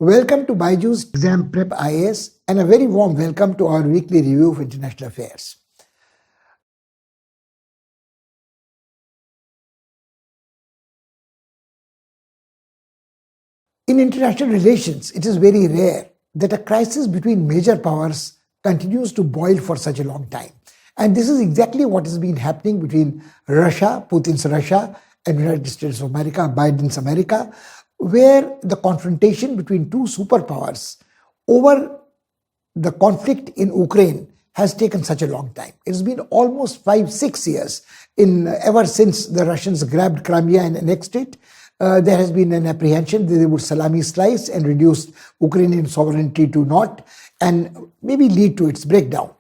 Welcome to BYJU'S Exam Prep IAS and a very warm welcome to our weekly review of international affairs. In international relations, it is very rare that a crisis between major powers continues to boil for such a long time. And this is exactly what has been happening between Russia, Putin's Russia, and United States of America, Biden's America, where the confrontation between two superpowers over the conflict in Ukraine has taken such a long time. It's been almost 5-6 years ever since the Russians grabbed Crimea and annexed it. There has been an apprehension that they would salami slice and reduce Ukrainian sovereignty to naught and maybe lead to its breakdown.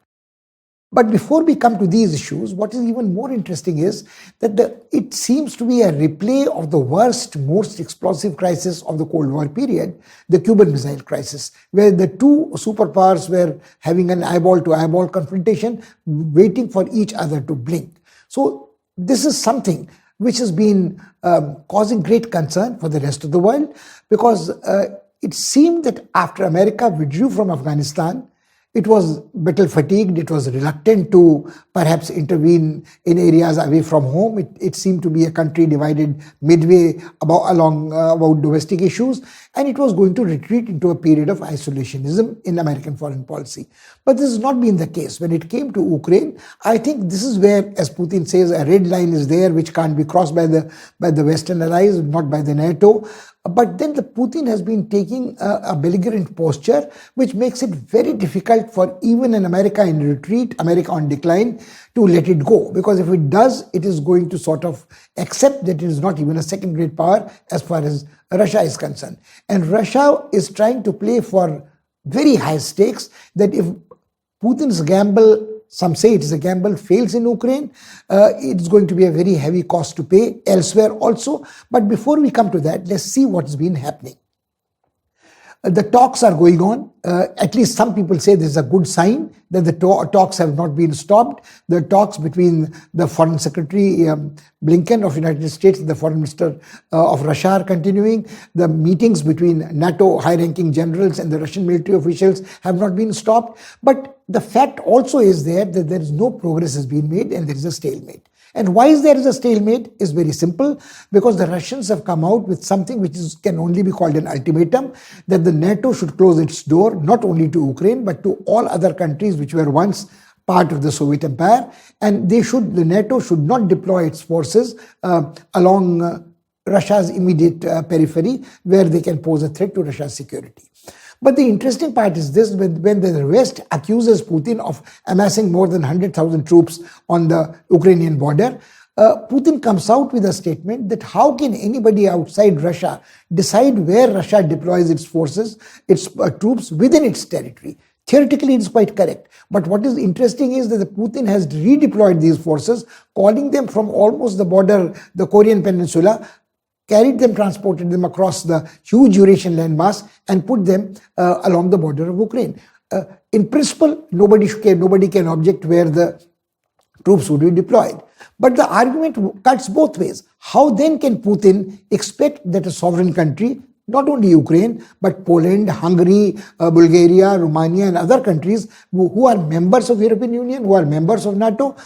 But before we come to these issues, what is even more interesting is that it seems to be a replay of the worst, most explosive crisis of the Cold War period, the Cuban Missile Crisis, where the two superpowers were having an eyeball-to-eyeball confrontation, waiting for each other to blink. So this is something which has been causing great concern for the rest of the world, because it seemed that after America withdrew from Afghanistan, it was battle fatigued, it was reluctant to perhaps intervene in areas away from home. It seemed to be a country divided midway about domestic issues, and it was going to retreat into a period of isolationism in American foreign policy. But this has not been the case. When it came to Ukraine, I think this is where, as Putin says, a red line is there which can't be crossed by the Western allies, not by the NATO. But then Putin has been taking a belligerent posture, which makes it very difficult for even an America in retreat, America on decline, to let it go. Because if it does, it is going to sort of accept that it is not even a second-rate power as far as Russia is concerned. And Russia is trying to play for very high stakes, that if Putin's gamble, some say it is a gamble, fails in Ukraine, it's going to be a very heavy cost to pay elsewhere also. But before we come to that, let's see what's been happening. The talks are going on. At least some people say this is a good sign that the talks have not been stopped. The talks between the Foreign Secretary Blinken of the United States and the Foreign Minister of Russia are continuing. The meetings between NATO high-ranking generals and the Russian military officials have not been stopped. But the fact also is that there is no progress has been made and there is a stalemate. And why there is a stalemate is very simple, because the Russians have come out with something which can only be called an ultimatum, that the NATO should close its door not only to Ukraine but to all other countries which were once part of the Soviet Empire, and the NATO should not deploy its forces along Russia's immediate periphery, where they can pose a threat to Russia's security. But the interesting part is this: when the West accuses Putin of amassing more than 100,000 troops on the Ukrainian border, Putin comes out with a statement that how can anybody outside Russia decide where Russia deploys its forces, its troops within its territory? Theoretically, it's quite correct. But what is interesting is that Putin has redeployed these forces, calling them from almost the border, the Korean Peninsula, carried them, transported them across the huge Eurasian landmass and put them along the border of Ukraine. In principle, nobody can object where the troops would be deployed. But the argument cuts both ways. How then can Putin expect that a sovereign country, not only Ukraine, but Poland, Hungary, Bulgaria, Romania, and other countries who are members of the European Union, who are members of NATO,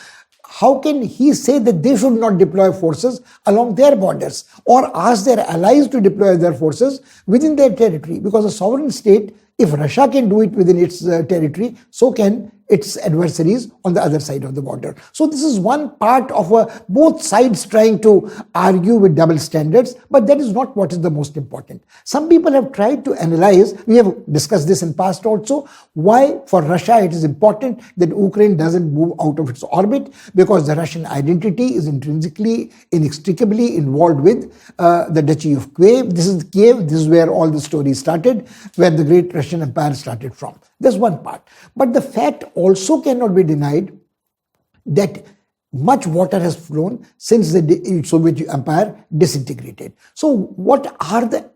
how can he say that they should not deploy forces along their borders or ask their allies to deploy their forces within their territory? Because a sovereign state, if Russia can do it within its territory, so can its adversaries on the other side of the border. So this is one part of both sides trying to argue with double standards, but that is not what is the most important. Some people have tried to analyze, we have discussed this in past also, why for Russia it is important that Ukraine doesn't move out of its orbit, because the Russian identity is inextricably involved with the Duchy of Kiev. This is where all the story started, where the great Russian Empire started from. That's one part. But the fact also cannot be denied that much water has flown since the Soviet Empire disintegrated. So what are the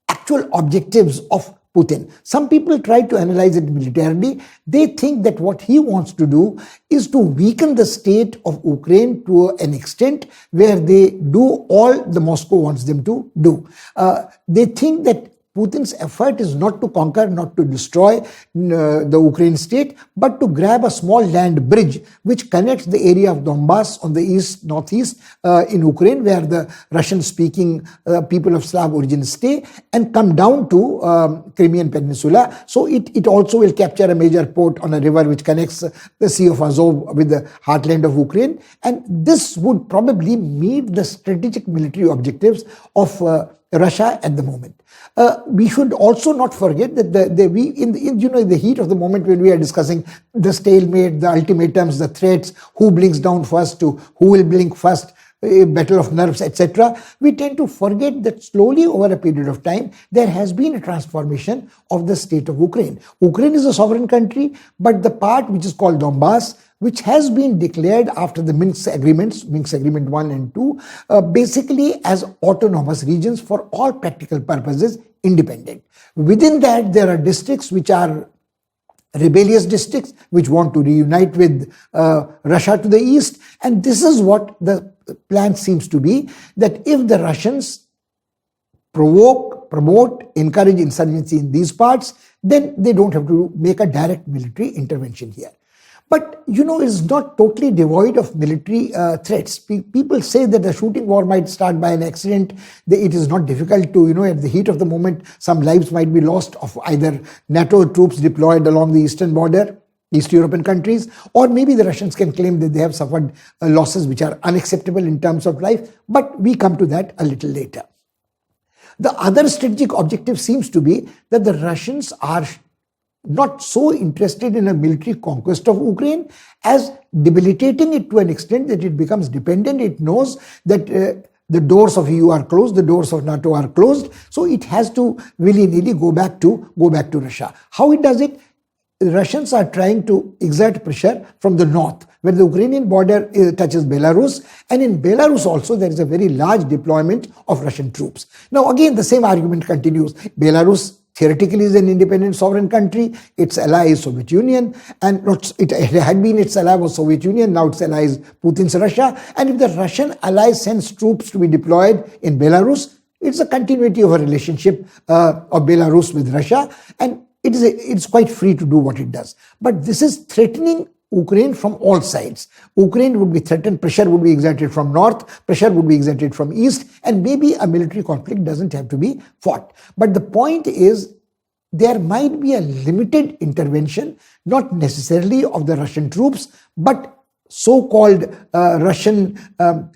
actual objectives of Putin? Some people try to analyze it militarily. They think that what he wants to do is to weaken the state of Ukraine to an extent where they do all the Moscow wants them to do. They think that Putin's effort is not to conquer, not to destroy the Ukraine state, but to grab a small land bridge which connects the area of Donbass on the east, northeast in Ukraine, where the Russian-speaking people of Slav origin stay, and come down to Crimean Peninsula. So it also will capture a major port on a river which connects the Sea of Azov with the heartland of Ukraine. And this would probably meet the strategic military objectives of Russia at the moment. We should also not forget that in the heat of the moment, when we are discussing the stalemate, the ultimatums, the threats, who blinks down first to who will blink first, a battle of nerves, etc., we tend to forget that slowly over a period of time, there has been a transformation of the state of Ukraine. Ukraine is a sovereign country, but the part which is called Donbass, which has been declared after the Minsk agreements, Minsk Agreement 1 and 2, basically as autonomous regions for all practical purposes, independent. Within that, there are districts which are rebellious districts which want to reunite with Russia to the east. And this is what the plan seems to be, that if the Russians provoke, promote, encourage insurgency in these parts, then they don't have to make a direct military intervention here. But, it's not totally devoid of military threats. People say that the shooting war might start by an accident. It is not difficult to, at the heat of the moment, some lives might be lost of either NATO troops deployed along the eastern border, East European countries, or maybe the Russians can claim that they have suffered losses which are unacceptable in terms of life. But we come to that a little later. The other strategic objective seems to be that the Russians are not so interested in a military conquest of Ukraine as debilitating it to an extent that it becomes dependent. It knows that the doors of EU are closed, the doors of NATO are closed, so it has to willy-nilly go back to Russia. How it does it? The Russians are trying to exert pressure from the north, where the Ukrainian border touches Belarus, and in Belarus also there is a very large deployment of Russian troops. Now again, the same argument continues. Belarus theoretically is an independent sovereign country. Its ally is Soviet Union, and it had been its ally was Soviet Union, now its ally is Putin's Russia. And if the Russian ally sends troops to be deployed in Belarus, it's a continuity of a relationship of Belarus with Russia, and it's quite free to do what it does. But this is threatening Ukraine from all sides. Ukraine would be threatened, pressure would be exerted from north, pressure would be exerted from east, and maybe a military conflict doesn't have to be fought. But the point is, there might be a limited intervention, not necessarily of the Russian troops, but so-called Russian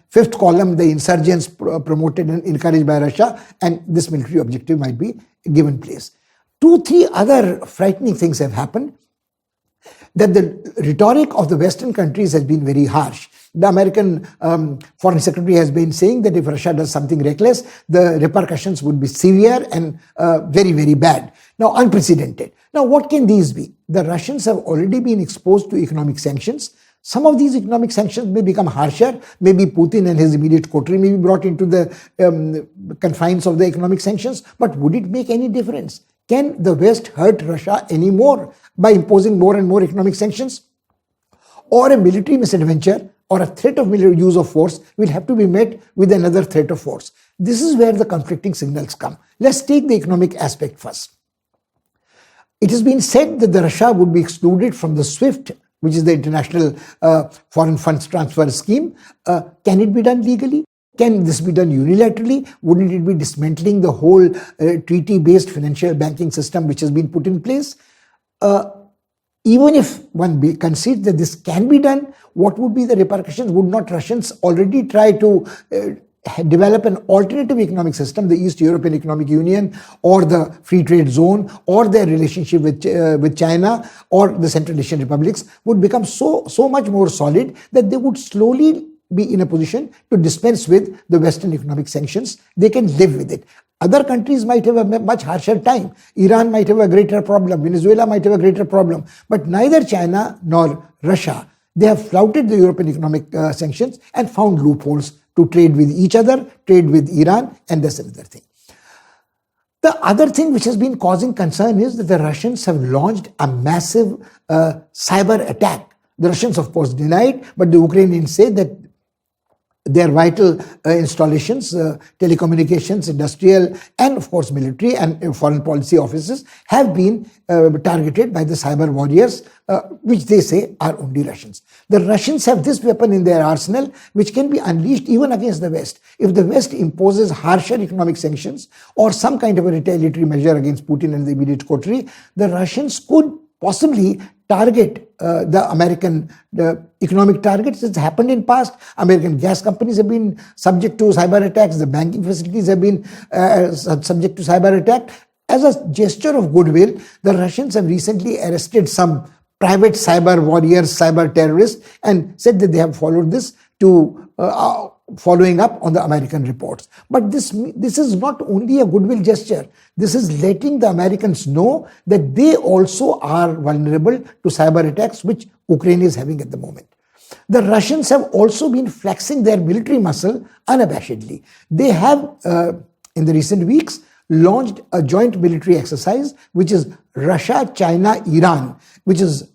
fifth column, the insurgents promoted and encouraged by Russia, and this military objective might be given place. 2-3 other frightening things have happened. That the rhetoric of the Western countries has been very harsh. The American Foreign Secretary has been saying that if Russia does something reckless, the repercussions would be severe and very, very bad. Now, unprecedented. Now, what can these be? The Russians have already been exposed to economic sanctions. Some of these economic sanctions may become harsher. Maybe Putin and his immediate coterie may be brought into the confines of the economic sanctions. But would it make any difference? Can the West hurt Russia anymore by imposing more and more economic sanctions? Or a military misadventure or a threat of military use of force will have to be met with another threat of force. This is where the conflicting signals come. Let's take the economic aspect first. It has been said that Russia would be excluded from the SWIFT, which is the International Foreign Funds Transfer Scheme. Can it be done legally? Can this be done unilaterally? Wouldn't it be dismantling the whole treaty-based financial banking system which has been put in place? Even if one concedes that this can be done, what would be the repercussions? Would not Russians already try to develop an alternative economic system, the East European Economic Union or the Free Trade Zone or their relationship with China or the Central Asian republics would become so much more solid that they would slowly be in a position to dispense with the Western economic sanctions. They can live with it. Other countries might have a much harsher time. Iran might have a greater problem. Venezuela might have a greater problem. But neither China nor Russia, they have flouted the European economic sanctions and found loopholes to trade with each other, trade with Iran, and that's another thing. The other thing which has been causing concern is that the Russians have launched a massive cyber attack. The Russians, of course, denied, but the Ukrainians say that their vital installations, telecommunications, industrial, and of course military and foreign policy offices have been targeted by the cyber warriors, which they say are only Russians. The Russians have this weapon in their arsenal which can be unleashed even against the West. If the West imposes harsher economic sanctions or some kind of a retaliatory measure against Putin and the immediate coterie, the Russians could possibly target the American economic targets. It's happened in past. American gas companies have been subject to cyber attacks. The banking facilities have been subject to cyber attack. As a gesture of goodwill, the Russians have recently arrested some private cyber warriors, cyber terrorists, and said that they have followed this to following up on the American reports. But this is not only a goodwill gesture. This is letting the Americans know that they also are vulnerable to cyber attacks, which Ukraine is having at the moment. The Russians have also been flexing their military muscle unabashedly. They have, in the recent weeks, launched a joint military exercise, which is Russia, China, Iran, which is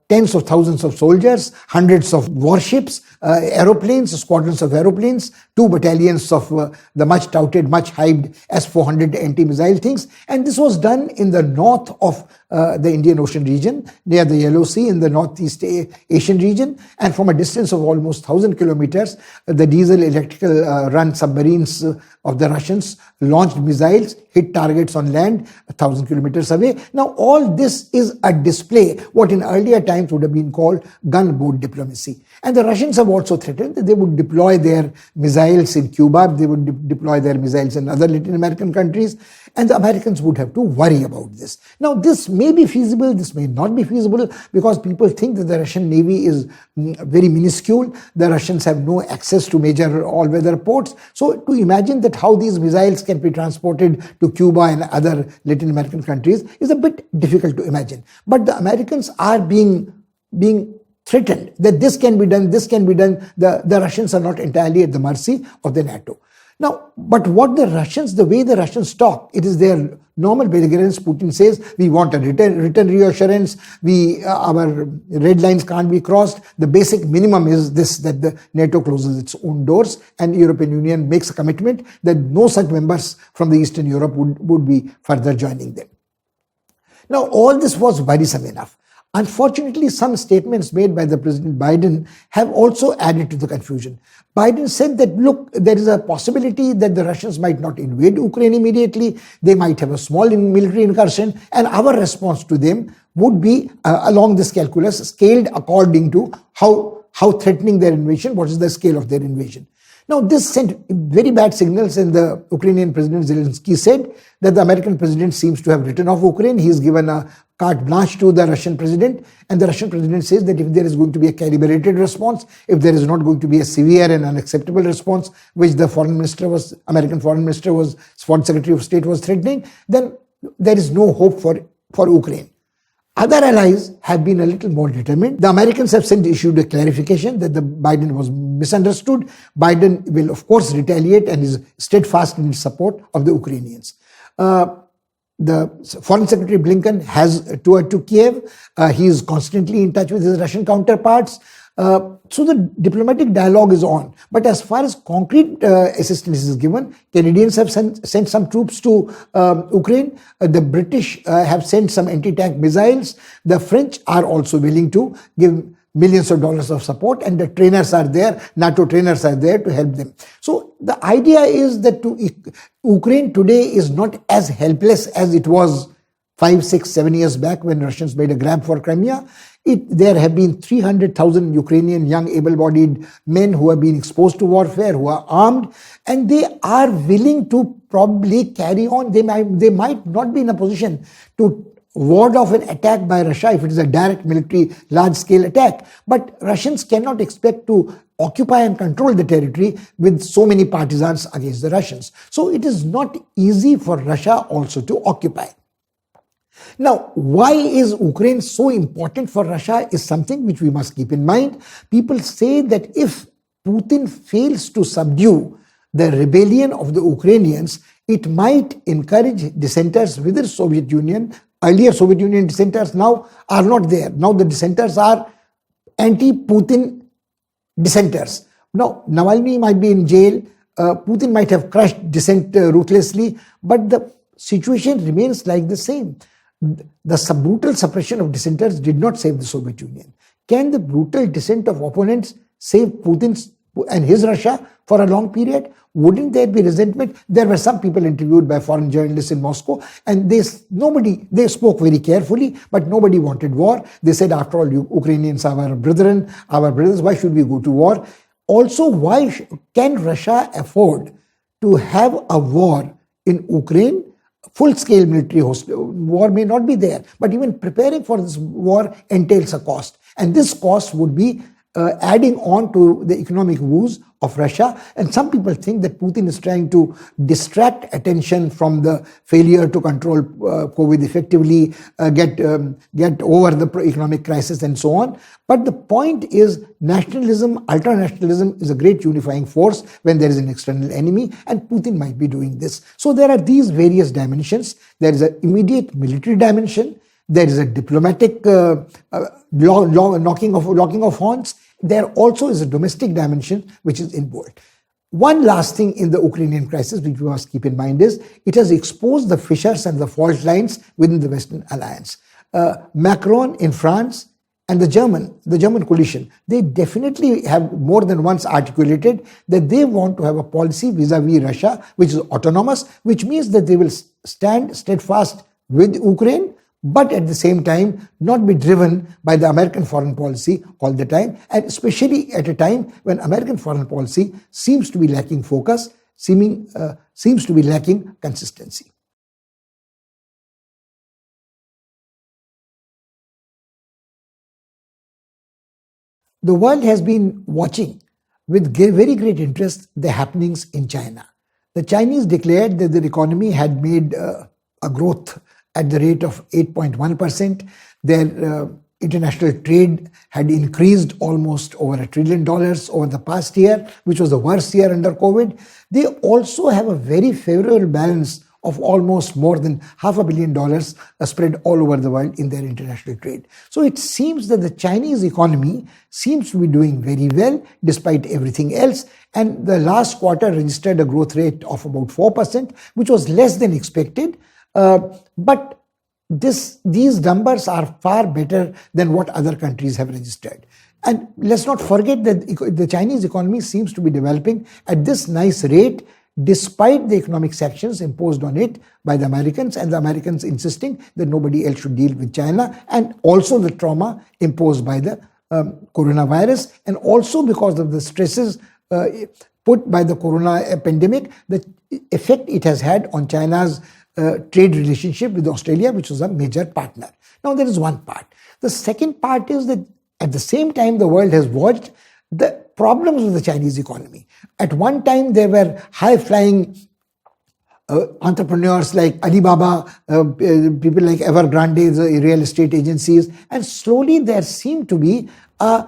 tens of thousands of soldiers, hundreds of warships, aeroplanes, squadrons of aeroplanes, 2 battalions of the much touted, much hyped S-400 anti-missile things. And this was done in the north of the Indian Ocean region, near the Yellow Sea, in the Northeast Asian region. And from a distance of almost 1,000 kilometers, the diesel electrical run submarines of the Russians launched missiles, hit targets on land 1,000 kilometers away. Now, all this is a display, what in earlier times would have been called gunboat diplomacy. And the Russians have also threatened that they would deploy their missiles in Cuba, they would deploy their missiles in other Latin American countries, and the Americans would have to worry about this. Now, this may be feasible, this may not be feasible, because people think that the Russian Navy is very minuscule. The Russians have no access to major all-weather ports. So to imagine that how these missiles can be transported to Cuba and other Latin American countries is a bit difficult to imagine. But the Americans are being threatened that this can be done, this can be done. The Russians are not entirely at the mercy of the NATO. Now, but what the way the Russians talk, it is their normal belligerence. Putin says, we want a return reassurance, our red lines can't be crossed. The basic minimum is this, that the NATO closes its own doors and the European Union makes a commitment that no such members from the Eastern Europe would be further joining them. Now, all this was worrisome enough. Unfortunately, some statements made by the President Biden have also added to the confusion. Biden said that, look, there is a possibility that the Russians might not invade Ukraine immediately. They might have a small military incursion, and our response to them would be along this calculus, scaled according to how threatening their invasion, what is the scale of their invasion. Now, this sent very bad signals, and the Ukrainian President Zelensky said that the American president seems to have written off Ukraine. He has given a carte blanche to the Russian president, and the Russian president says that if there is going to be a calibrated response, if there is not going to be a severe and unacceptable response, which the American foreign secretary of state was threatening, then there is no hope for Ukraine. Other allies have been a little more determined. The Americans have issued a clarification that the Biden was misunderstood. Biden will, of course, retaliate and is steadfast in his support of the Ukrainians. The Foreign Secretary Blinken has toured to Kiev. He is constantly in touch with his Russian counterparts. So the diplomatic dialogue is on. But as far as concrete assistance is given, Canadians have sent some troops to Ukraine. The British have sent some anti-tank missiles. The French are also willing to give millions of dollars of support, and the trainers are there, NATO trainers are there to help them. So the idea is that Ukraine today is not as helpless as it was 5, 6, 7 years back when Russians made a grab for Crimea. There have been 300,000 Ukrainian young able-bodied men who have been exposed to warfare, who are armed, and they are willing to probably carry on. They might not be in a position to ward off an attack by Russia if it is a direct military large-scale attack. But Russians cannot expect to occupy and control the territory with so many partisans against the Russians. So it is not easy for Russia also to occupy. Now, why is Ukraine so important for Russia is something which we must keep in mind. People say that if Putin fails to subdue the rebellion of the Ukrainians, it might encourage dissenters within the Soviet Union. Earlier Soviet Union dissenters now are not there. Now the dissenters are anti-Putin dissenters. Now, Navalny might be in jail, Putin might have crushed dissent ruthlessly, but the situation remains like the same. The brutal suppression of dissenters did not save the Soviet Union. Can the brutal dissent of opponents save Putin's and his Russia for a long period? Wouldn't there be resentment? There were some people interviewed by foreign journalists in Moscow, and they spoke very carefully, but nobody wanted war. They said, after all, Ukrainians are our brethren, our brothers, why should we go to war? Also, why can Russia afford to have a war in Ukraine? Full-scale military war may not be there, but even preparing for this war entails a cost. And this cost would be adding on to the economic woes of Russia. And some people think that Putin is trying to distract attention from the failure to control COVID effectively, get over the economic crisis and so on. But the point is, nationalism, ultranationalism is a great unifying force when there is an external enemy, and Putin might be doing this. So there are these various dimensions. There is an immediate military dimension. There is a diplomatic knocking of horns. There also is a domestic dimension which is involved. One last thing in the Ukrainian crisis which we must keep in mind is it has exposed the fissures and the fault lines within the Western alliance. Macron in France and the German coalition, they definitely have more than once articulated that they want to have a policy vis-a-vis Russia which is autonomous, which means that they will stand steadfast with Ukraine, but at the same time not be driven by the American foreign policy all the time, and especially at a time when American foreign policy seems to be lacking focus, seems to be lacking consistency. The world has been watching with very great interest the happenings in China. The Chinese declared that their economy had made a growth at the rate of 8.1%. Their international trade had increased almost over $1 trillion over the past year, which was the worst year under COVID. They also have a very favorable balance of almost more than $500 million spread all over the world in their international trade. So it seems that the Chinese economy seems to be doing very well despite everything else. And the last quarter registered a growth rate of about 4%, which was less than expected. But these numbers are far better than what other countries have registered. And let's not forget that the Chinese economy seems to be developing at this nice rate despite the economic sanctions imposed on it by the Americans, and the Americans insisting that nobody else should deal with China, and also the trauma imposed by the coronavirus, and also because of the stresses put by the corona pandemic, the effect it has had on China's trade relationship with Australia, which was a major partner. Now, there is one part. The second part is that at the same time, the world has watched the problems of the Chinese economy. At one time, there were high-flying entrepreneurs like Alibaba, people like Evergrande, the real estate agencies, and slowly there seemed to be a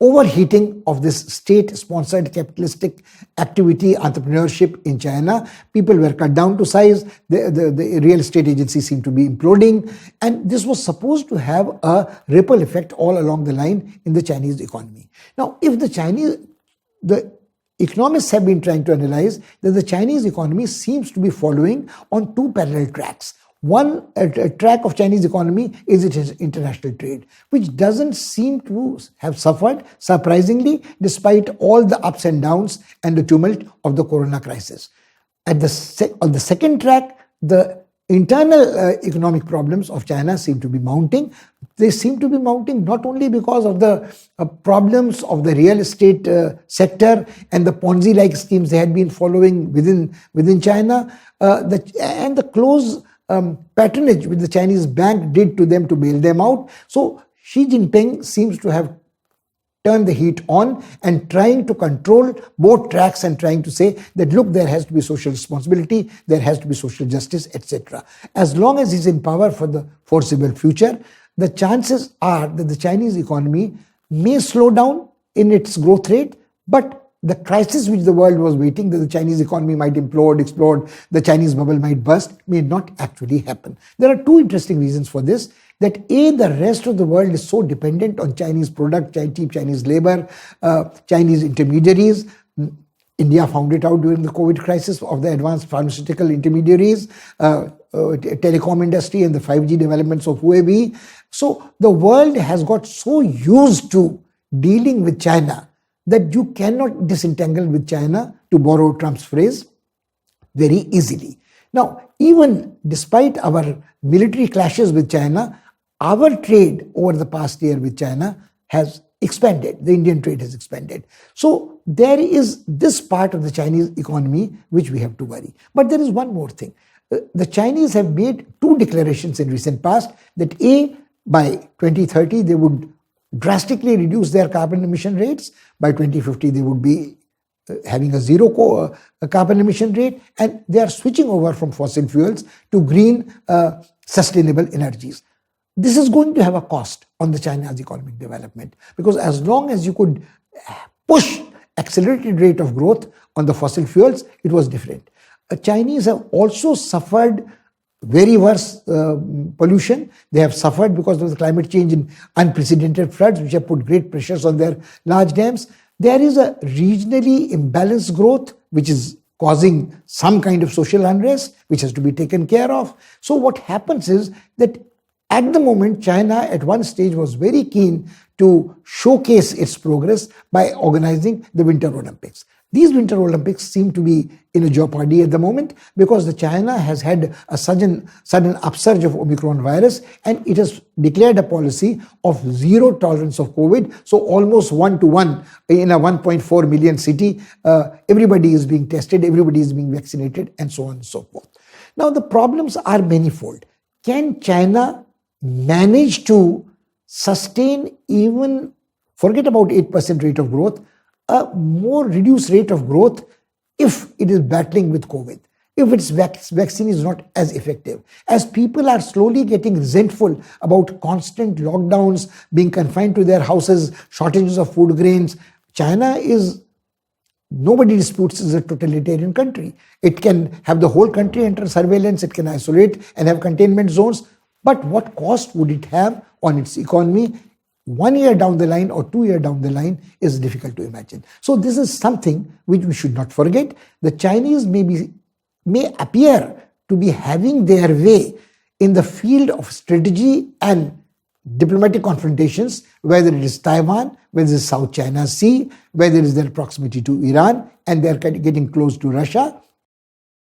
overheating of this state-sponsored capitalistic activity, entrepreneurship in China. People were cut down to size. The real estate agencies seemed to be imploding. And this was supposed to have a ripple effect all along the line in the Chinese economy. Now, if the economists have been trying to analyze that the Chinese economy seems to be following on two parallel tracks. One track of Chinese economy is its international trade, which doesn't seem to have suffered, surprisingly, despite all the ups and downs and the tumult of the corona crisis. On the second track, the internal economic problems of China seem to be mounting. They seem to be mounting not only because of the problems of the real estate sector and the Ponzi-like schemes they had been following within China, and the close patronage which the Chinese bank did to them to bail them out. So Xi Jinping seems to have turned the heat on and trying to control both tracks and trying to say that, look, there has to be social responsibility, there has to be social justice, etc. As long as he's in power for the foreseeable future, the chances are that the Chinese economy may slow down in its growth rate, but the crisis which the world was waiting, that the Chinese economy might implode, explode, the Chinese bubble might burst, may not actually happen. There are two interesting reasons for this. That A, the rest of the world is so dependent on Chinese product, cheap Chinese labor, Chinese intermediaries. India found it out during the COVID crisis of the advanced pharmaceutical intermediaries, telecom industry and the 5G developments of Huawei. So the world has got so used to dealing with China that you cannot disentangle with China, to borrow Trump's phrase, very easily. Now, even despite our military clashes with China, our trade over the past year with China has expanded. The Indian trade has expanded. So there is this part of the Chinese economy which we have to worry. But there is one more thing. The Chinese have made two declarations in recent past that A, by 2030 they would drastically reduce their carbon emission rates. By 2050 they would be having a zero carbon emission rate, and they are switching over from fossil fuels to green sustainable energies. This is going to have a cost on the China's economic development, because as long as you could push accelerated rate of growth on the fossil fuels, it was different. Chinese have also suffered very worse pollution. They have suffered because of the climate change in unprecedented floods, which have put great pressures on their large dams. There is a regionally imbalanced growth, which is causing some kind of social unrest, which has to be taken care of. So what happens is that at the moment, China at one stage was very keen to showcase its progress by organizing the Winter Olympics. These Winter Olympics seem to be in a jeopardy at the moment because the China has had a sudden upsurge of Omicron virus, and it has declared a policy of zero tolerance of COVID. So almost 1-to-1 in a 1.4 million city, everybody is being tested, everybody is being vaccinated, and so on and so forth. Now the problems are manifold. Can China manage to sustain, even forget about 8% rate of growth, a more reduced rate of growth if it is battling with COVID, if its vaccine is not as effective? As people are slowly getting resentful about constant lockdowns, being confined to their houses, shortages of food grains, China is, nobody disputes, is a totalitarian country. It can have the whole country under surveillance, it can isolate and have containment zones. But what cost would it have on its economy 1 year down the line or 2 years down the line is difficult to imagine. So this is something which we should not forget. The Chinese may appear to be having their way in the field of strategy and diplomatic confrontations, whether it is Taiwan, whether it is South China Sea, whether it is their proximity to Iran, and they are getting close to Russia.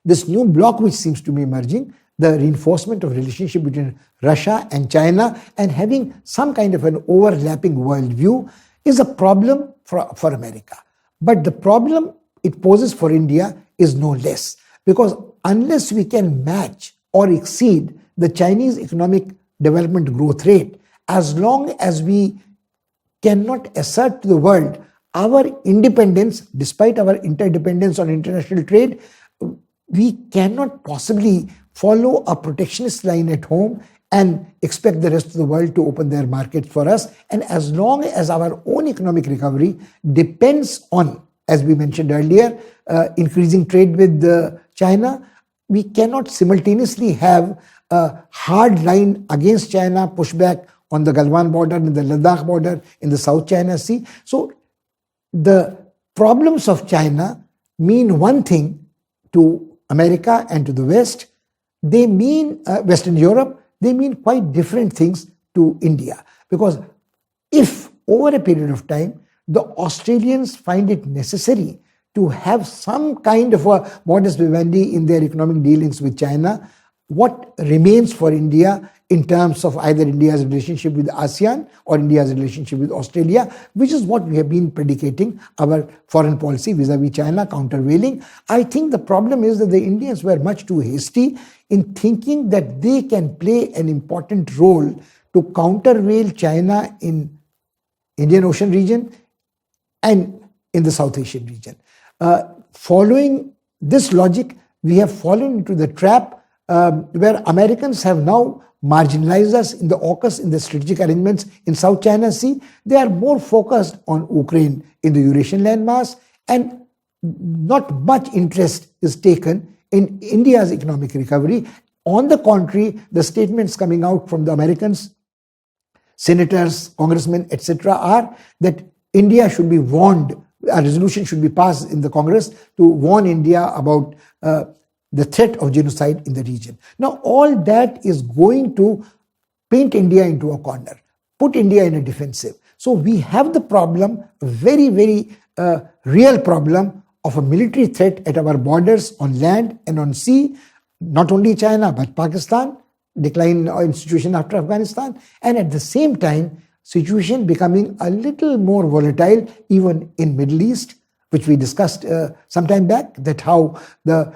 This new bloc which seems to be emerging, the reinforcement of relationship between Russia and China and having some kind of an overlapping worldview, is a problem for America. But the problem it poses for India is no less, because unless we can match or exceed the Chinese economic development growth rate, as long as we cannot assert to the world our independence despite our interdependence on international trade, we cannot possibly follow a protectionist line at home and expect the rest of the world to open their markets for us. And as long as our own economic recovery depends on, as we mentioned earlier, increasing trade with China, we cannot simultaneously have a hard line against China, pushback on the Galwan border, in the Ladakh border, in the South China Sea. So the problems of China mean one thing to America and to the West. They mean Western Europe, they mean quite different things to India. Because if over a period of time, the Australians find it necessary to have some kind of a modus vivendi in their economic dealings with China, what remains for India in terms of either India's relationship with ASEAN or India's relationship with Australia, which is what we have been predicating our foreign policy vis-a-vis China, countervailing. I think the problem is that the Indians were much too hasty in thinking that they can play an important role to countervail China in Indian Ocean region and in the South Asian region. Following this logic, we have fallen into the trap where Americans have now marginalized us in the AUKUS, in the strategic arrangements in South China Sea. They are more focused on Ukraine in the Eurasian landmass and not much interest is taken in India's economic recovery. On the contrary, the statements coming out from the Americans, senators, congressmen, etc., are that India should be warned, a resolution should be passed in the Congress to warn India about the threat of genocide in the region. Now, all that is going to paint India into a corner, put India in a defensive. So we have the problem, a very, very real problem of a military threat at our borders on land and on sea, not only China, but Pakistan, decline in situation after Afghanistan, and at the same time, situation becoming a little more volatile even in Middle East, which we discussed some time back, that how the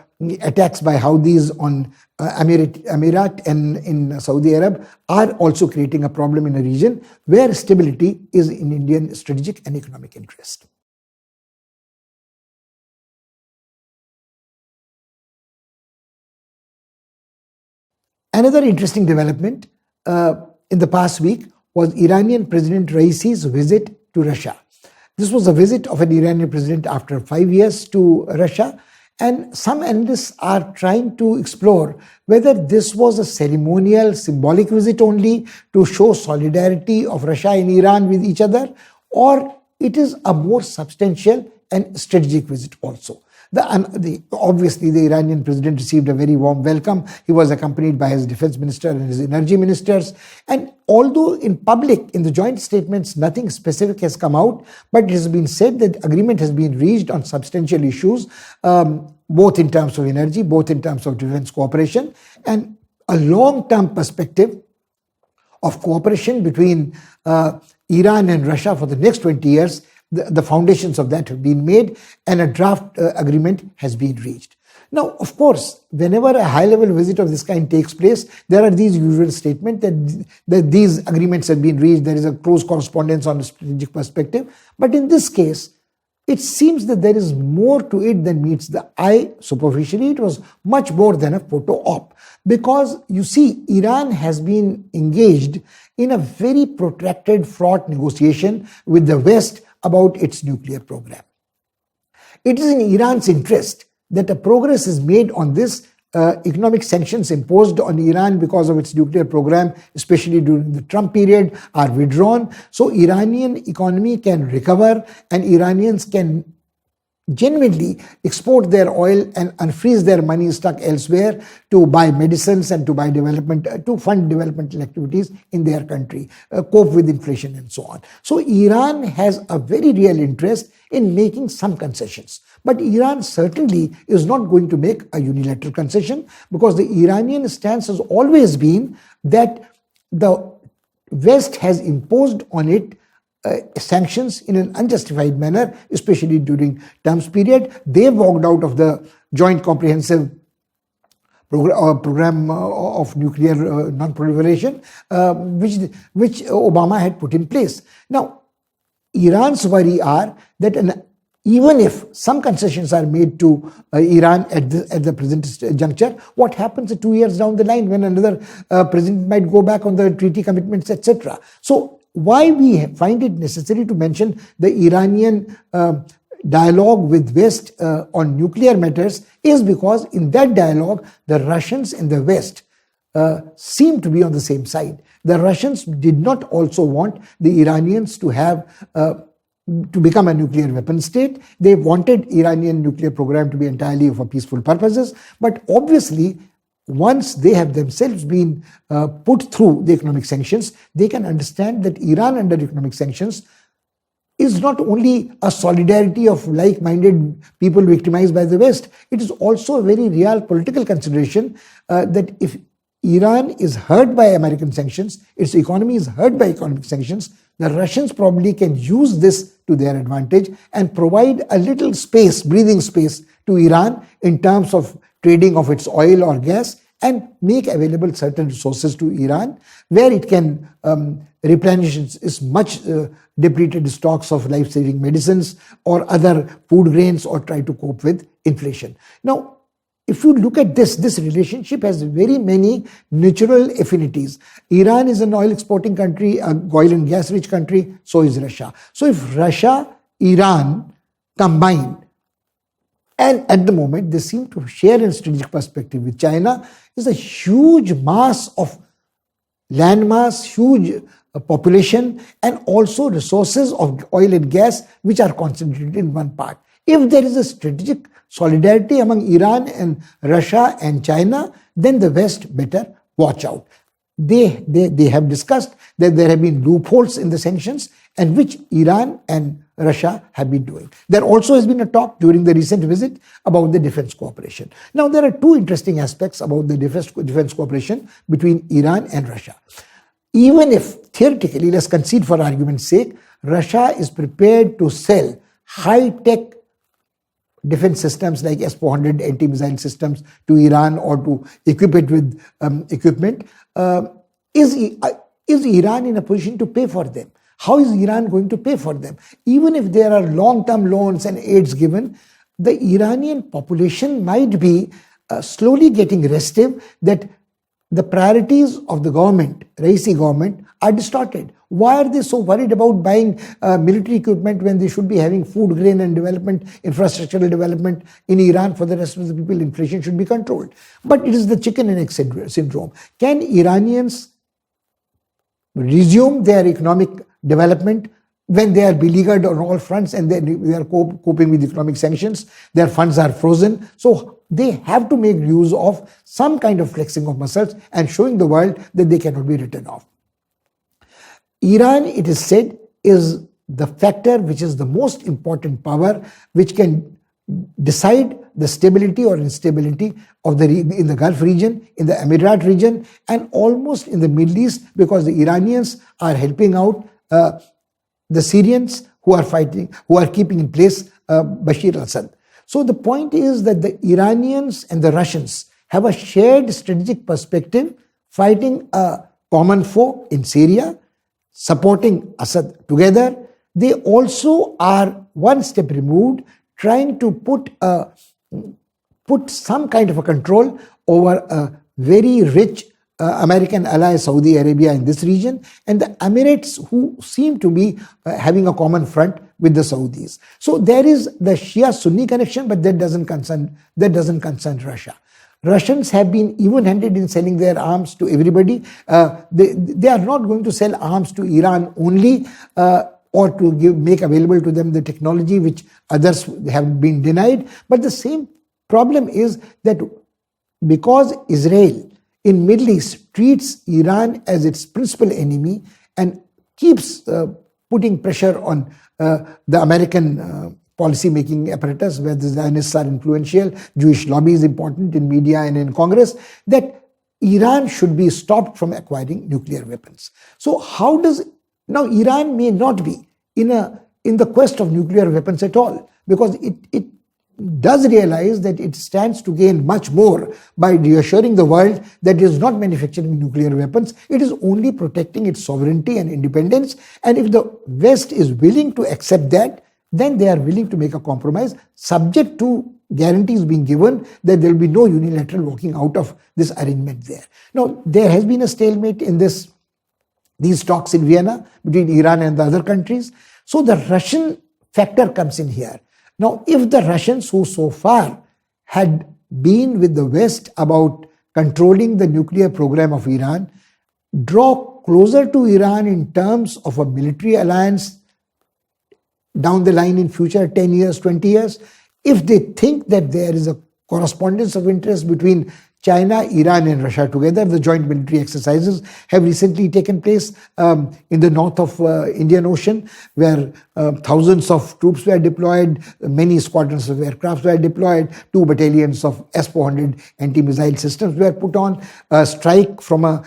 attacks by Houthis on Emirat and in Saudi Arab are also creating a problem in a region where stability is in Indian strategic and economic interest. Another interesting development in the past week was Iranian President Raisi's visit to Russia. This was a visit of an Iranian president after 5 years to Russia, and some analysts are trying to explore whether this was a ceremonial, symbolic visit only to show solidarity of Russia and Iran with each other, or it is a more substantial and strategic visit also. Obviously, the Iranian president received a very warm welcome. He was accompanied by his defense minister and his energy ministers. And although in public, in the joint statements, nothing specific has come out, but it has been said that agreement has been reached on substantial issues, both in terms of energy, both in terms of defense cooperation, and a long-term perspective of cooperation between Iran and Russia for the next 20 years. The foundations of that have been made and a draft agreement has been reached. Now, of course, whenever a high-level visit of this kind takes place, there are these usual statements that these agreements have been reached, there is a close correspondence on a strategic perspective. But in this case, it seems that there is more to it than meets the eye. Superficially, it was much more than a photo op. Because, you see, Iran has been engaged in a very protracted, fraught negotiation with the West about its nuclear program. It is in Iran's interest that a progress is made on this. Economic sanctions imposed on Iran because of its nuclear program, especially during the Trump period, are withdrawn. So Iranian economy can recover and Iranians can genuinely export their oil and unfreeze their money stuck elsewhere to buy medicines and to buy development, to fund developmental activities in their country, cope with inflation and so on. So Iran has a very real interest in making some concessions. But Iran certainly is not going to make a unilateral concession, because the Iranian stance has always been that the West has imposed on it sanctions in an unjustified manner, especially during Trump's period. They walked out of the Joint Comprehensive Program of Nuclear Non-Proliferation, which Obama had put in place. Now, Iran's worry are that even if some concessions are made to Iran at the present juncture, what happens 2 years down the line when another president might go back on the treaty commitments, etc. So, why we find it necessary to mention the Iranian dialogue with West on nuclear matters is because in that dialogue, the Russians and the West seem to be on the same side. The Russians did not also want the Iranians to have to become a nuclear weapon state. They wanted Iranian nuclear program to be entirely for peaceful purposes. But obviously, once they have themselves been put through the economic sanctions, they can understand that Iran under economic sanctions is not only a solidarity of like-minded people victimized by the West, it is also a very real political consideration that if Iran is hurt by American sanctions, its economy is hurt by economic sanctions, the Russians probably can use this to their advantage and provide a little space, breathing space to Iran in terms of trading of its oil or gas and make available certain resources to Iran where it can replenish its much depleted stocks of life-saving medicines or other food grains or try to cope with inflation. Now, if you look at this relationship has very many natural affinities. Iran is an oil exporting country, a oil and gas rich country, so is Russia. So if Russia, Iran combined And at the moment, they seem to share a strategic perspective with China. Is a huge mass of landmass, huge population, and also resources of oil and gas which are concentrated in one part. If there is a strategic solidarity among Iran and Russia and China, then the West better watch out. They have discussed that there have been loopholes in the sanctions, and which Iran and Russia have been doing. There also has been a talk during the recent visit about the defense cooperation. Now, there are two interesting aspects about the defense cooperation between Iran and Russia. Even if theoretically, let's concede for argument's sake, Russia is prepared to sell high-tech defense systems like S-400 anti-missile systems to Iran or to equip it with equipment, is Iran in a position to pay for them? How is Iran going to pay for them? Even if there are long-term loans and aids given, the Iranian population might be slowly getting restive that the priorities of the government, Raisi government, are distorted. Why are they so worried about buying military equipment when they should be having food, grain and development, infrastructural development in Iran for the rest of the people? Inflation should be controlled. But it is the chicken and egg syndrome. Can Iranians resume their economic development when they are beleaguered on all fronts and they are coping with economic sanctions? Their funds are frozen. So they have to make use of some kind of flexing of muscles and showing the world that they cannot be written off. Iran, it is said, is the factor which is the most important power which can decide the stability or instability of in the Gulf region, in the Emirat region, and almost in the Middle East, because the Iranians are helping out the Syrians who are fighting, who are keeping in place Bashar al-Assad. So the point is that the Iranians and the Russians have a shared strategic perspective, fighting a common foe in Syria, supporting Assad together. They also are one step removed, trying to put some kind of a control over a very rich American ally, Saudi Arabia, in this region, and the Emirates, who seem to be having a common front with the Saudis. So there is the Shia-Sunni connection, but that doesn't concern Russia. Russians have been even-handed in selling their arms to everybody. They are not going to sell arms to Iran only, or to make available to them the technology which others have been denied. But the same problem is that because Israel in Middle East treats Iran as its principal enemy and keeps putting pressure on the American policy-making apparatus, where the Zionists are influential, Jewish lobby is important in media and in Congress, that Iran should be stopped from acquiring nuclear weapons. So how does... Now, Iran may not be in the quest of nuclear weapons at all, because it does realize that it stands to gain much more by reassuring the world that it is not manufacturing nuclear weapons. It is only protecting its sovereignty and independence. And if the West is willing to accept that, then they are willing to make a compromise, subject to guarantees being given that there will be no unilateral walking out of this arrangement there. Now, there has been a stalemate in these talks in Vienna between Iran and the other countries. So the Russian factor comes in here. Now, if the Russians, who so far had been with the West about controlling the nuclear program of Iran, draw closer to Iran in terms of a military alliance down the line in future, 10 years, 20 years, if they think that there is a correspondence of interest between China, Iran and Russia together, the joint military exercises have recently taken place in the north of Indian Ocean, where thousands of troops were deployed, many squadrons of aircraft were deployed, 2 battalions of S-400 anti-missile systems were put on. A strike from a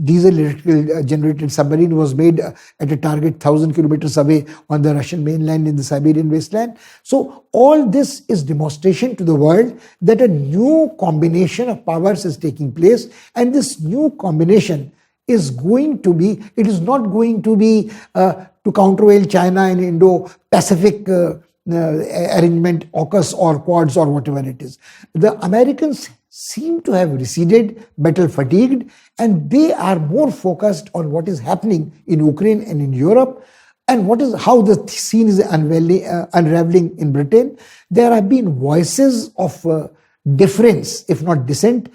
diesel electrical generated submarine was made at a target 1,000 kilometers away on the Russian mainland in the Siberian wasteland. So all this is demonstration to the world that a new combination of powers is taking place, and this new combination is going to be, it is not going to be to countervail China and Indo-Pacific arrangement, AUKUS or Quads or whatever it is. The Americans seem to have receded, battle fatigued, and they are more focused on what is happening in Ukraine and in Europe. And what is how the scene is unraveling in Britain? There have been voices of difference, if not dissent,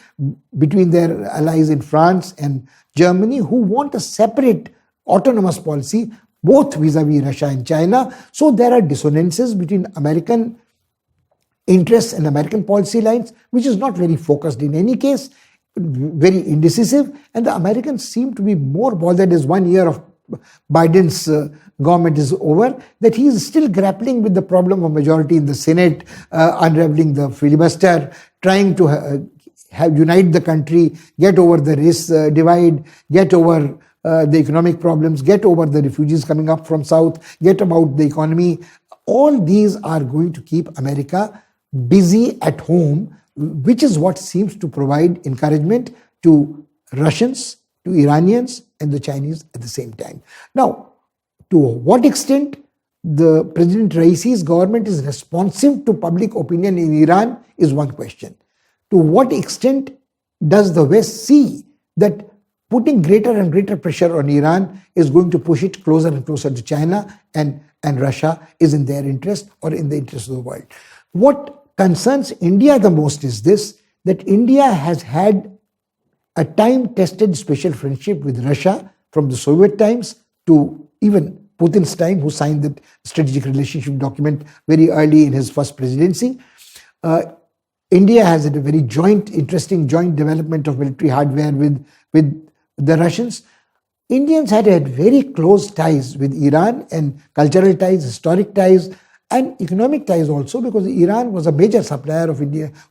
between their allies in France and Germany, who want a separate autonomous policy, both vis-a-vis Russia and China. So there are dissonances between American interests and American policy lines, which is not very focused in any case, very indecisive. And the Americans seem to be more bothered as 1 year of Biden's government is over, that he is still grappling with the problem of majority in the Senate, unraveling the filibuster, trying to unite the country, get over the race divide, get over the economic problems, get over the refugees coming up from South, get about the economy. All these are going to keep America busy at home, which is what seems to provide encouragement to Russians, to Iranians, and the Chinese at the same time. Now, to what extent the President Raisi's government is responsive to public opinion in Iran is one question. To what extent does the West see that putting greater and greater pressure on Iran is going to push it closer and closer to China, and Russia is in their interest or in the interest of the world? What concerns India the most is this, that India has had a time-tested special friendship with Russia from the Soviet times to even Putin's time, who signed the strategic relationship document very early in his first presidency. India has had a very interesting joint development of military hardware with the Russians. Indians had very close ties with Iran, and cultural ties, historic ties, and economic ties also, because Iran was a major supplier of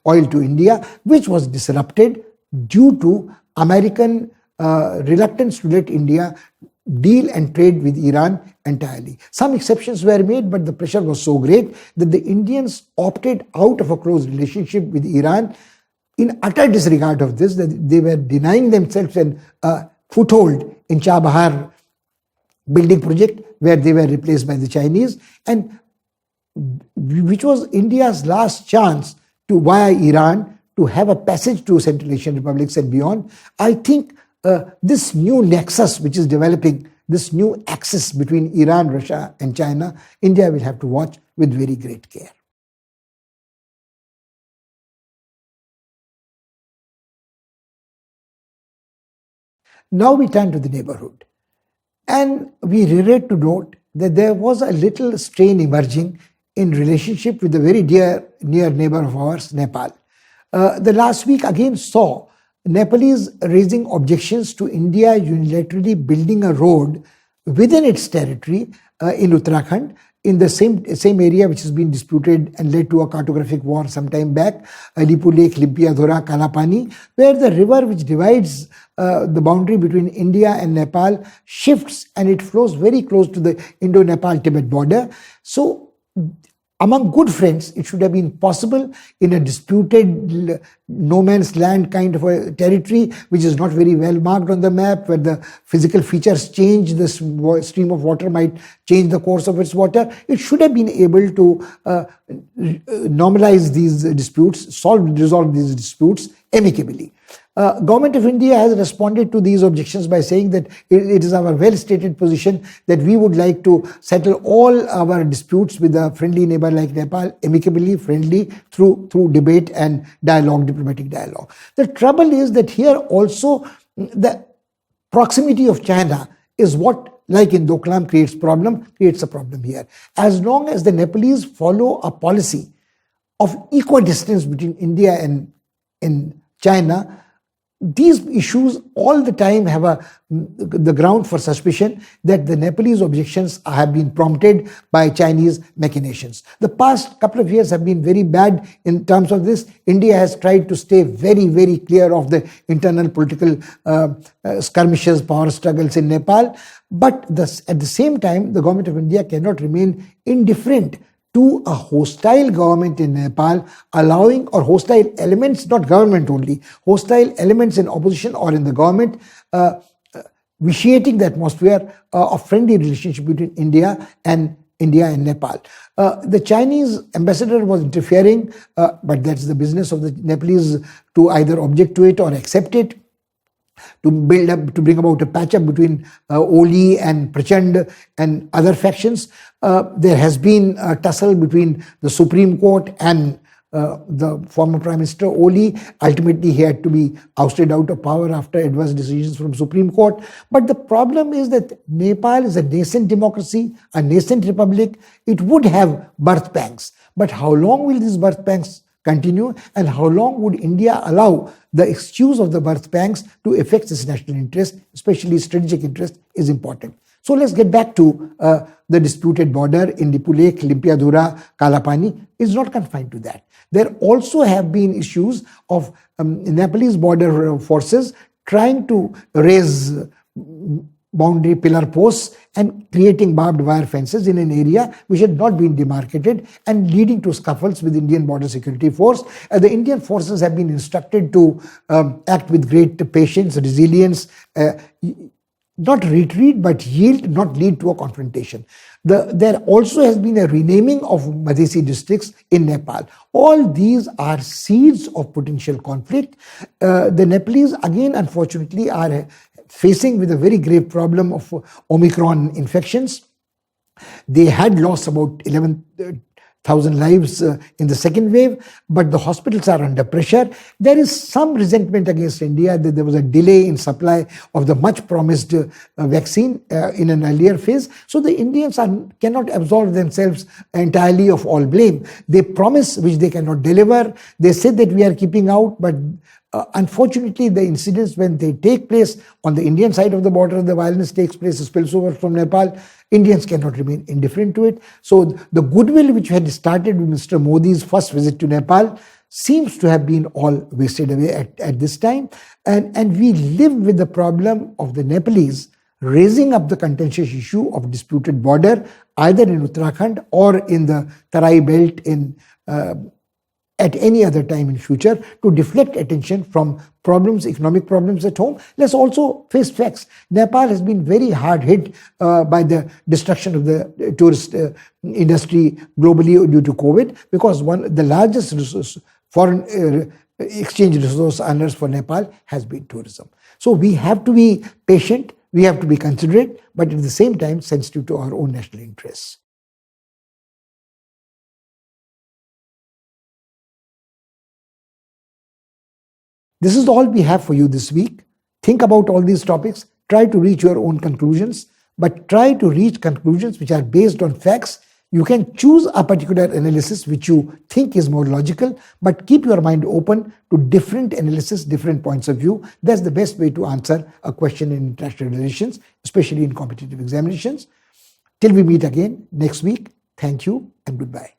oil to India, which was disrupted due to American reluctance to let India deal and trade with Iran entirely. Some exceptions were made, but the pressure was so great that the Indians opted out of a close relationship with Iran in utter disregard of this, that they were denying themselves a foothold in Chabahar building project, where they were replaced by the Chinese, and which was India's last chance to, via Iran, to have a passage to Central Asian republics and beyond. I think this new nexus which is developing, this new axis between Iran, Russia and China, India will have to watch with very great care. Now we turn to the neighborhood, and we regret to note that there was a little strain emerging in relationship with a very near neighbor of ours, Nepal. The last week again saw Nepalese raising objections to India unilaterally building a road within its territory in Uttarakhand, in the same area which has been disputed and led to a cartographic war some time back, Alipu Lake, Limpiadhura, Kalapani, where the river which divides the boundary between India and Nepal shifts, and it flows very close to the Indo-Nepal-Tibet border. So among good friends, it should have been possible in a disputed no man's land kind of a territory, which is not very well marked on the map, where the physical features change, the stream of water might change the course of its water. It should have been able to normalize these disputes, resolve these disputes amicably. Government of India has responded to these objections by saying that it is our well-stated position that we would like to settle all our disputes with a friendly neighbor like Nepal amicably, friendly, through debate and dialogue, diplomatic dialogue. The trouble is that here also the proximity of China is what, like in Doklam, creates a problem here. As long as the Nepalese follow a policy of equidistance between India and China, these issues all the time have the ground for suspicion that the Nepalese objections have been prompted by Chinese machinations. The past couple of years have been very bad in terms of this. India has tried to stay very, very clear of the internal political skirmishes, power struggles in Nepal. But at the same time, the government of India cannot remain indifferent to a hostile government in Nepal, allowing, or hostile elements, not government only, hostile elements in opposition or in the government, vitiating the atmosphere of friendly relationship between India and Nepal. The Chinese ambassador was interfering, but that's the business of the Nepalese to either object to it or accept it. to bring about a patch-up between Oli and Prachand and other factions. There has been a tussle between the Supreme Court and the former Prime Minister Oli. Ultimately, he had to be ousted out of power after adverse decisions from Supreme Court. But the problem is that Nepal is a nascent democracy, a nascent republic. It would have birth pangs. But how long will these birth pangs continue, and how long would India allow the excuse of the birth pangs to affect its national interest, especially strategic interest, is important. So let's get back to the disputed border in Lipulekh, Limpiadhura, Kalapani. Is not confined to that. There also have been issues of Nepalese border forces trying to raise boundary pillar posts and creating barbed wire fences in an area which had not been demarcated and leading to scuffles with Indian Border Security Force. The Indian forces have been instructed to act with great patience, resilience, not retreat but yield, not lead to a confrontation. There also has been a renaming of Madhesi districts in Nepal. All these are seeds of potential conflict. The Nepalese, again, unfortunately, are facing with a very grave problem of Omicron infections. They had lost about 11,000 lives in the second wave, but the hospitals are under pressure. There is some resentment against India that there was a delay in supply of the much promised vaccine in an earlier phase. So the Indians cannot absolve themselves entirely of all blame. They promise which they cannot deliver. They say that we are keeping out, but unfortunately, the incidents, when they take place on the Indian side of the border, the violence takes place, spills over from Nepal, Indians cannot remain indifferent to it. So the goodwill which had started with Mr. Modi's first visit to Nepal seems to have been all wasted away at this time. And we live with the problem of the Nepalese raising up the contentious issue of disputed border, either in Uttarakhand or in the Tarai belt in at any other time in future, to deflect attention from problems, economic problems at home. Let's also face facts. Nepal has been very hard hit by the destruction of the tourist industry globally due to COVID, because the largest foreign exchange resource earners for Nepal has been tourism. So we have to be patient, we have to be considerate, but at the same time sensitive to our own national interests. This is all we have for you this week. Think about all these topics. Try to reach your own conclusions, but try to reach conclusions which are based on facts. You can choose a particular analysis which you think is more logical, but keep your mind open to different analysis, different points of view. That's the best way to answer a question in international relations, especially in competitive examinations. Till we meet again next week, thank you and goodbye.